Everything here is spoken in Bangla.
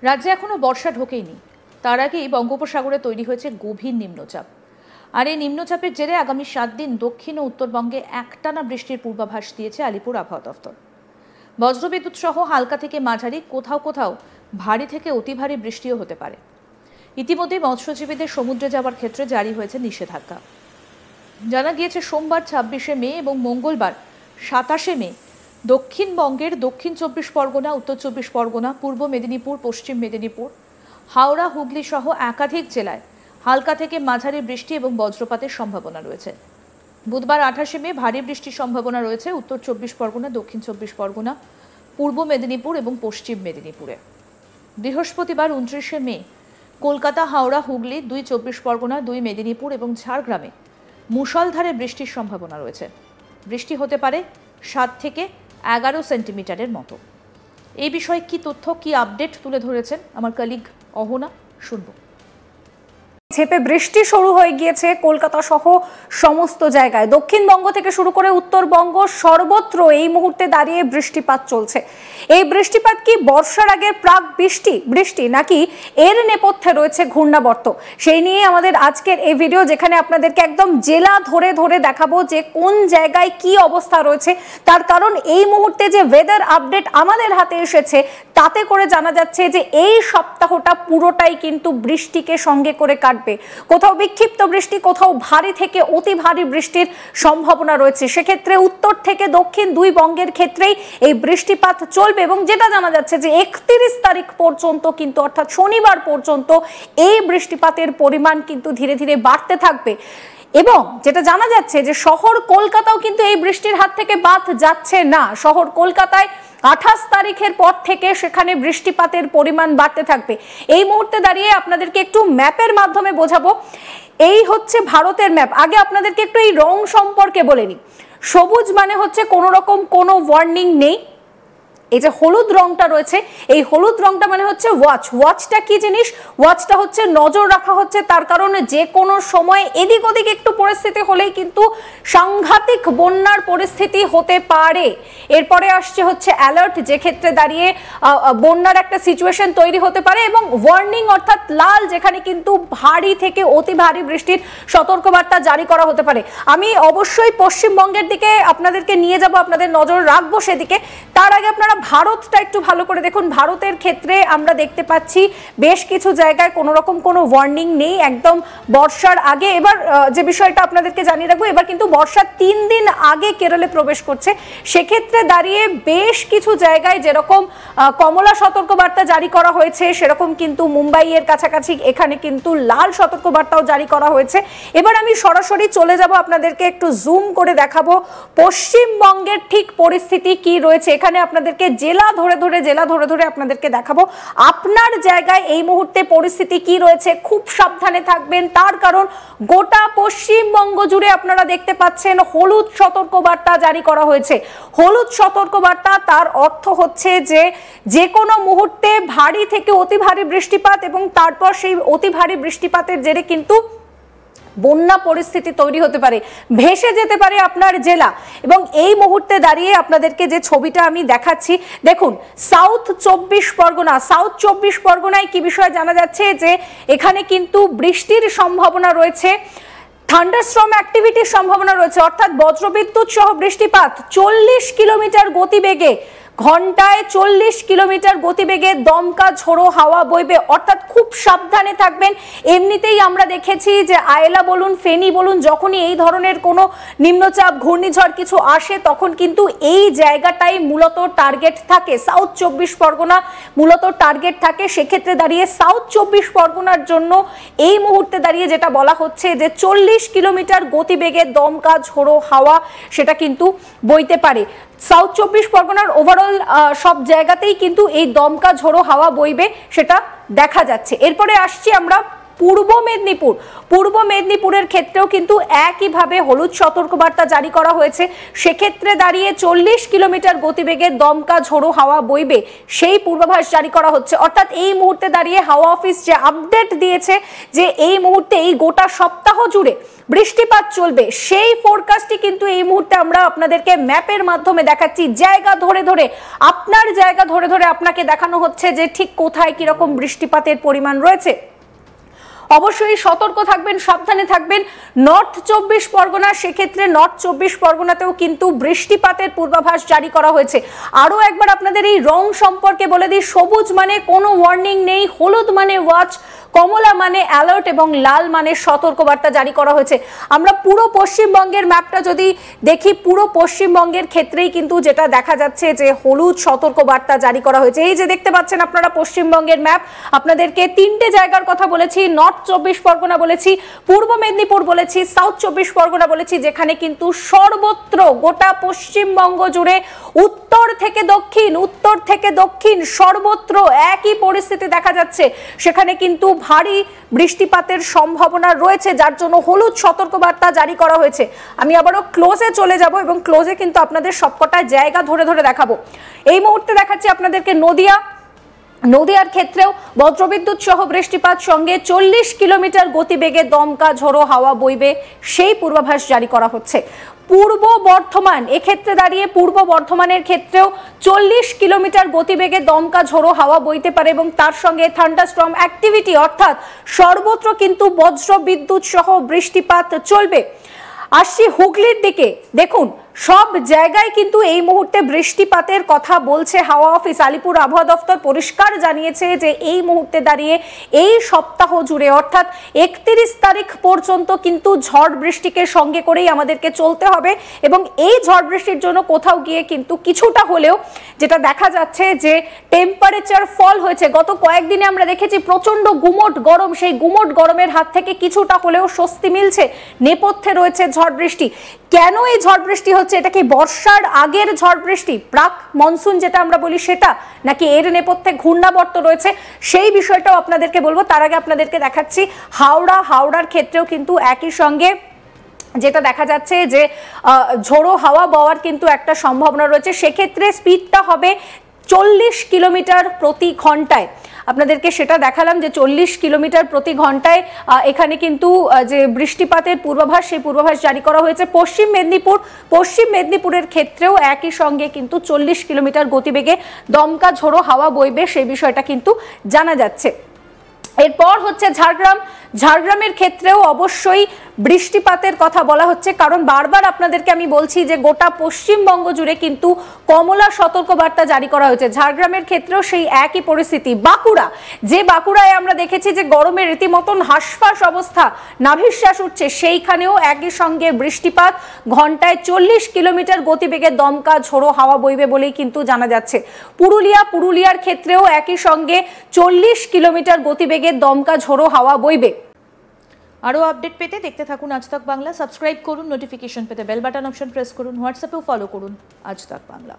রাজ্যে এখনো বর্ষা ঢোকেনি, তার আগেই বঙ্গোপসাগরে তৈরি হয়েছে গভীর নিম্নচাপ। আর এই নিম্নচাপের জেরে আগামী 7 দিন দক্ষিণ ও উত্তরবঙ্গে একটানা বৃষ্টির পূর্বাভাস দিয়েছে আলিপুর আবহাওয়া দফতর। বজ্রবিদ্যুৎ সহ হালকা থেকে মাঝারি, কোথাও কোথাও ভারী থেকে অতি ভারী বৃষ্টিও হতে পারে। ইতিমধ্যে মৎস্যজীবীদের সমুদ্রে যাওয়ার ক্ষেত্রে জারি হয়েছে নিষেধাজ্ঞা। জানা গিয়েছে সোমবার 26শে মে এবং মঙ্গলবার 27শে মে দক্ষিণবঙ্গের দক্ষিণ 24 পরগনা, উত্তর 24 পরগনা, পূর্ব মেদিনীপুর, পশ্চিম মেদিনীপুর, হাওড়া, হুগলি সহ একাধিক জেলায় হালকা থেকে মাঝারি বৃষ্টি এবং বজ্রপাতের সম্ভাবনা রয়েছে। বুধবার 28শে মে ভারী বৃষ্টির সম্ভাবনা রয়েছে উত্তর 24 পরগনা, দক্ষিণ 24 পরগনা, পূর্ব মেদিনীপুর এবং পশ্চিম মেদিনীপুরে। বৃহস্পতিবার 29শে মে কলকাতা, হাওড়া, হুগলি, 2 24 পরগনা, 2 মেদিনীপুর এবং ঝাড়গ্রামে মুষলধারে বৃষ্টির সম্ভাবনা রয়েছে। বৃষ্টি হতে পারে 7 থেকে 11 সেন্টিমিটারের মতো। এই বিষয়ে কি তথ্য, কি আপডেট তুলে ধরেছেন আমার কলিগ অহনা, শুনবো। ঝেপে বৃষ্টি শুরু হয়ে গিয়েছে কলকাতা সহ সমস্ত জায়গায়। দক্ষিণবঙ্গ থেকে শুরু করে উত্তরবঙ্গ সর্বত্র এই মুহূর্তে দাঁড়িয়ে বৃষ্টিপাত চলছে। এই বৃষ্টিপাত কি বর্ষার আগের প্রাক বৃষ্টি নাকি এর নেপথ্যে রয়েছে ঘূর্ণাবর্ত? সেই নিয়ে আমাদের আজকের এই ভিডিও, যেখানে আপনাদেরকে একদম জেলা ধরে ধরে দেখাবো যে কোন জায়গায় কি অবস্থা রয়েছে। তার কারণ এই মুহূর্তে যে ওয়েদার আপডেট আমাদের হাতে এসেছে, তাতে করে জানা যাচ্ছে যে এই সপ্তাহটা পুরোটাই কিন্তু বৃষ্টিকে সঙ্গে করে কাটবে। কোথাও বিক্ষিপ্ত বৃষ্টি, কোথাও ভারী থেকে অতি ভারী বৃষ্টির সম্ভাবনা রয়েছে। সেক্ষেত্রে উত্তর থেকে দক্ষিণ দুই বঙ্গের ক্ষেত্রেই এই বৃষ্টিপাত চলবে এবং যেটা জানা যাচ্ছে যে 31 তারিখ পর্যন্ত কিন্তু, অর্থাৎ শনিবার পর্যন্ত এই বৃষ্টিপাতের পরিমাণ কিন্তু ধীরে ধীরে বাড়তে থাকবে। এবং যেটা জানা যাচ্ছে যে শহর কলকাতাও কিন্তু এই বৃষ্টির হাত থেকে বাদ যাচ্ছে না। শহর কলকাতায় 28 তারিখের পর থেকে সেখানে বৃষ্টিপাতের পরিমাণ বাড়তে থাকবে। এই মুহূর্তে দাঁড়িয়ে আপনাদেরকে একটু ম্যাপের মাধ্যমে বোঝাবো। এই হচ্ছে ভারতের ম্যাপ। আগে আপনাদেরকে একটু এই রং সম্পর্কে বলে নিই। সবুজ মানে হচ্ছে কোনো রকম কোনো ওয়ার্নিং নেই। এই যে হলুদ রংটা রয়েছে, এই হলুদ রংটা মানে হচ্ছে ওয়াচ। ওয়াচটা কি জিনিস? ওয়াচটা হচ্ছে নজর রাখা হচ্ছে, তার কারণে যে কোনো সময় এদিক ওদিক একটু পরিস্থিতি হলেই কিন্তু সাংঘাতিক বন্যার পরিস্থিতি হতে পারে। এরপরে আসছে হচ্ছে অ্যালার্ট, যে ক্ষেত্রে দাঁড়িয়ে বন্যার একটা সিচুয়েশন তৈরি হতে পারে, এবং ওয়ার্নিং অর্থাৎ লাল, যেখানে কিন্তু ভারী থেকে অতি ভারী বৃষ্টির সতর্কবার্তা জারি করা হতে পারে। আমি অবশ্যই পশ্চিমবঙ্গের দিকে আপনাদেরকে নিয়ে যাব, আপনাদের নজর রাখবো সেদিকে। তার আগে আপনারা ভারতটা একটু ভালো করে দেখুন। ভারতের ক্ষেত্রে আমরা দেখতে পাচ্ছি বেশ কিছু জায়গায় কোনো রকম কোনো ওয়ার্নিং নেই, একদম বর্ষার আগে। এবার যে বিষয়টা আপনাদেরকে জানিয়ে রাখবো, এবার কিন্তু বর্ষার 3 দিন আগে কেরলে প্রবেশ করছে। সেক্ষেত্রে দাঁড়িয়ে বেশ কিছু জায়গায় যেরকম কমলা সতর্কবার্তা জারি করা হয়েছে, সেরকম কিন্তু মুম্বাইয়ের কাছাকাছি এখানে কিন্তু লাল সতর্কবার্তাও জারি করা হয়েছে। এবার আমি সরাসরি চলে যাব, আপনাদেরকে একটু জুম করে দেখাবো পশ্চিমবঙ্গের ঠিক পরিস্থিতি কি রয়েছে। এখানে আপনাদেরকে জেলা ধরে ধরে আপনাদেরকে দেখাবো আপনার জায়গায় এই মুহূর্তে পরিস্থিতি কি রয়েছে। খুব সাবধানে থাকবেন, তার কারণ গোটা পশ্চিমবঙ্গ জুড়ে আপনারা দেখতে পাচ্ছেন হলুদ সতর্কবার্তা জারি করা হয়েছে। হলুদ সতর্কবার্তা, তার অর্থ হচ্ছে যে কোনো মুহূর্তে ভারী থেকে অতি ভারী বৃষ্টিপাত, এবং তারপর সেই অতি ভারী বৃষ্টিপাতের জেরে কিন্তু বন্যা পরিস্থিতি তৈরি হতে পারে, ভেসে যেতে পারে আপনার জেলা। এবং এই মুহূর্তে দাঁড়িয়ে আপনাদেরকে যে ছবিটা আমি দেখাচ্ছি, দেখুন সাউথ 24 পরগনা, সাউথ 24 পরগনায় কি বিষয় জানা যাচ্ছে যে এখানে কিন্তু বৃষ্টির সম্ভাবনা রয়েছে, থান্ডারস্টর্ম অ্যাক্টিভিটির সম্ভাবনা রয়েছে, অর্থাৎ বজ্রবিদ্যুৎ সহ বৃষ্টিপাত। 40 কিলোমিটার গতিবেগে, ঘন্টায় 40 কিলোমিটার গতিবেগে দমকা ঝোড়ো হাওয়া বইবে, অর্থাৎ খুব সাবধানে থাকবেন। এমনিতেই আমরা দেখেছি যে আয়লা বলুন, ফেনী বলুন, যখনই এই ধরনের কোনো নিম্নচাপ, ঘূর্ণিঝড় কিছু আসে, তখন কিন্তু এই জায়গাটাই মূলত টার্গেট থাকে। সাউথ 24 পরগনা মূলত টার্গেট থাকে। সেক্ষেত্রে দাঁড়িয়ে সাউথ 24 পরগনার জন্য এই মুহূর্তে দাঁড়িয়ে যেটা বলা হচ্ছে যে 40 কিলোমিটার গতিবেগে দমকা ঝোড়ো হাওয়া সেটা কিন্তু বইতে পারে। সাউথ 24 পরগনার ওভারঅল সব জায়গাতেই কিন্তু এই দমকা ঝোড়ো হাওয়া বইবে, সেটা দেখা যাচ্ছে। এরপরে আসছি আমরা পূর্ব মেদিনীপুরের ক্ষেত্রেও কিন্তু একইভাবে হলুদ সতর্কবার্তা জারি করা হয়েছে। সেক্ষেত্রে দাঁড়িয়ে 40 কিলোমিটার গতিবেগে দমকা ঝোড়ো হাওয়া বইবে সেই পূর্বাভাস জারি করা হচ্ছে। অর্থাৎ এই মুহূর্তে দাঁড়িয়ে হাওয়া অফিস যে আপডেট দিয়েছে যে এই মুহূর্তে এই গোটা সপ্তাহ জুড়ে বৃষ্টিপাত চলবে, সেই ফোরকাস্টই কিন্তু এই মুহূর্তে আমরা আপনাদেরকে ম্যাপের মাধ্যমে দেখাচ্ছি। জায়গা ধরে ধরে, আপনার জায়গা ধরে ধরে আপনাকে দেখানো হচ্ছে যে ঠিক কোথায় কিরকম বৃষ্টিপাতের পরিমাণ রয়েছে। অবশ্যই সতর্ক থাকবেন, সাবধানে থাকবেন। নর্থ 24 পরগনা, সেক্ষেত্রে নর্থ 24 পরগনাতেও কিন্তু বৃষ্টিপাতের পূর্বাভাস জারি করা হয়েছে। আরও একবার আপনাদের এই রং সম্পর্কে বলে দিই, সবুজ মানে কোনো ওয়ার্নিং নেই, হলুদ মানে ওয়াচ, কমলা মানে অ্যালার্ট এবং লাল মানে সতর্কবার্তা জারি করা হয়েছে। আমরা পুরো পশ্চিমবঙ্গের ম্যাপটা যদি দেখি, পুরো পশ্চিমবঙ্গের ক্ষেত্রেই কিন্তু যেটা দেখা যাচ্ছে যে হলুদ সতর্কবার্তা জারি করা হয়েছে। এই যে দেখতে পাচ্ছেন আপনারা পশ্চিমবঙ্গের ম্যাপ, আপনাদেরকে 3টে জায়গার কথা বলেছি, নর্থ 24 পরগনা বলেছি, পূর্ব মেদিনীপুর বলেছি, সাউথ 24 পরগনা বলেছি, যেখানে কিন্তু সর্বত্র গোটা পশ্চিমবঙ্গ জুড়ে উত্তর থেকে দক্ষিণ সর্বত্র একই পরিস্থিতি দেখা যাচ্ছে। সেখানে কিন্তু ভারী বৃষ্টিপাতের সম্ভাবনা রয়েছে, যার জন্য হলুদ সতর্কবার্তা জারি করা হয়েছে। আমি আবারও ক্লোজে চলে যাব এবং ক্লোজে কিন্তু আপনাদের সবকটা জায়গা ধরে ধরে দেখাবো। এই মুহূর্তে দেখাচ্ছি আপনাদেরকে নদিয়ার ক্ষেত্রেও বজ্রবিদ্যুৎ সহ বৃষ্টিপাত সঙ্গে 40 কিলোমিটার গতিবেগে দমকা ঝোড়ো হাওয়া বইবে সেই পূর্বাভাস জারি করা হচ্ছে। পূর্ব বর্ধমান, এক্ষেত্রে দাঁড়িয়ে পূর্ব বর্ধমানের ক্ষেত্রেও 40 কিলোমিটার গতিবেগে দমকা ঝোড়ো হাওয়া বইতে পারে এবং তার সঙ্গে থান্ডারস্টর্ম অ্যাক্টিভিটি, অর্থাৎ সর্বত্র কিন্তু বজ্রবিদ্যুৎ সহ বৃষ্টিপাত চলবে। আসছি হুগলির দিকে, দেখুন সব জায়গায় কিন্তু এই মুহূর্তে বৃষ্টিপাতের কথা বলছে হাওয়া অফিস। আলিপুর আবহাওয়া দফতর পরিষ্কার জানিয়েছে যে এই মুহূর্তে দাঁড়িয়ে এই সপ্তাহ জুড়ে অর্থাৎ 31 তারিখ পর্যন্ত কিন্তু ঝড় বৃষ্টিকে সঙ্গে করেই আমাদেরকে চলতে হবে এবং এই ঝড় বৃষ্টির জন্য কোথাও গিয়ে কিন্তু কিছুটা হলেও যেটা দেখা যাচ্ছে যে টেম্পারেচার ফল হয়েছে। গত কয়েকদিনে আমরা দেখেছি প্রচন্ড গুমোট গরম, সেই গুমোট গরমের হাত থেকে কিছুটা হলেও স্বস্তি মিলছে। নেপথ্যে রয়েছে ঝড় বৃষ্টি। কেন এই ঝড় বৃষ্টি হচ্ছে? এটা কি বর্ষার আগের ঝড় বৃষ্টি, প্রাক মনসুন যেটা আমরা বলি সেটা, নাকি এর নেপথ্যে ঘূর্ণাবর্ত রয়েছে, সেই বিষয়টাও আপনাদেরকে বলবো। তার আগে আপনাদেরকে দেখাচ্ছি হাওড়ার ক্ষেত্রেও কিন্তু একই সঙ্গে যেটা দেখা যাচ্ছে যে ঝোড়ো হাওয়া বওয়ার কিন্তু একটা সম্ভাবনা রয়েছে। সেক্ষেত্রে স্পিডটা হবে 40 কিলোমিটার প্রতি ঘন্টায়। আপনাদেরকে সেটা দেখালাম যে 40 কিলোমিটার প্রতি ঘন্টায় এখানে কিন্তু যে বৃষ্টিপাতের পূর্বাভাস, সেই পূর্বাভাস জারি করা হয়েছে। পশ্চিম মেদিনীপুরের ক্ষেত্রেও একই সঙ্গে কিন্তু 40 কিলোমিটার গতিবেগে দমকা ঝোড়ো হাওয়া বইবে, সেই বিষয়টা কিন্তু জানা যাচ্ছে। এরপর হচ্ছে ঝাড়গ্রামের ক্ষেত্রেও অবশ্যই বৃষ্টিপাতের কথা বলা হচ্ছে, কারণ বারবার আপনাদেরকে আমি বলছি যে গোটা পশ্চিমবঙ্গ জুড়ে কিন্তু কমলা সতর্কবার্তা জারি করা হয়েছে। ঝাড়গ্রামের ক্ষেত্রেও সেই একই পরিস্থিতি। বাঁকুড়ায় আমরা দেখেছি যে গরমের রীতিমতন হাঁসফাঁস অবস্থা, নাভিশ্বাস উঠছে, সেইখানেও একই সঙ্গে বৃষ্টিপাত, ঘন্টায় 40 কিলোমিটার গতিবেগে দমকা ঝোড়ো হাওয়া বইবে বলেই কিন্তু জানা যাচ্ছে। পুরুলিয়ার ক্ষেত্রেও একই সঙ্গে 40 কিলোমিটার গতিবেগে দমকা ঝোড়ো হাওয়া বইবে। আরও আপডেট পেতে দেখতে থাকুন আজ তাক বাংলা। সাবস্ক্রাইব করুন, নোটিফিকেশন পেতে বেল বাটন অপশন প্রেস করুন, হোয়াটসঅ্যাপেও ফলো করুন আজ তাক বাংলা।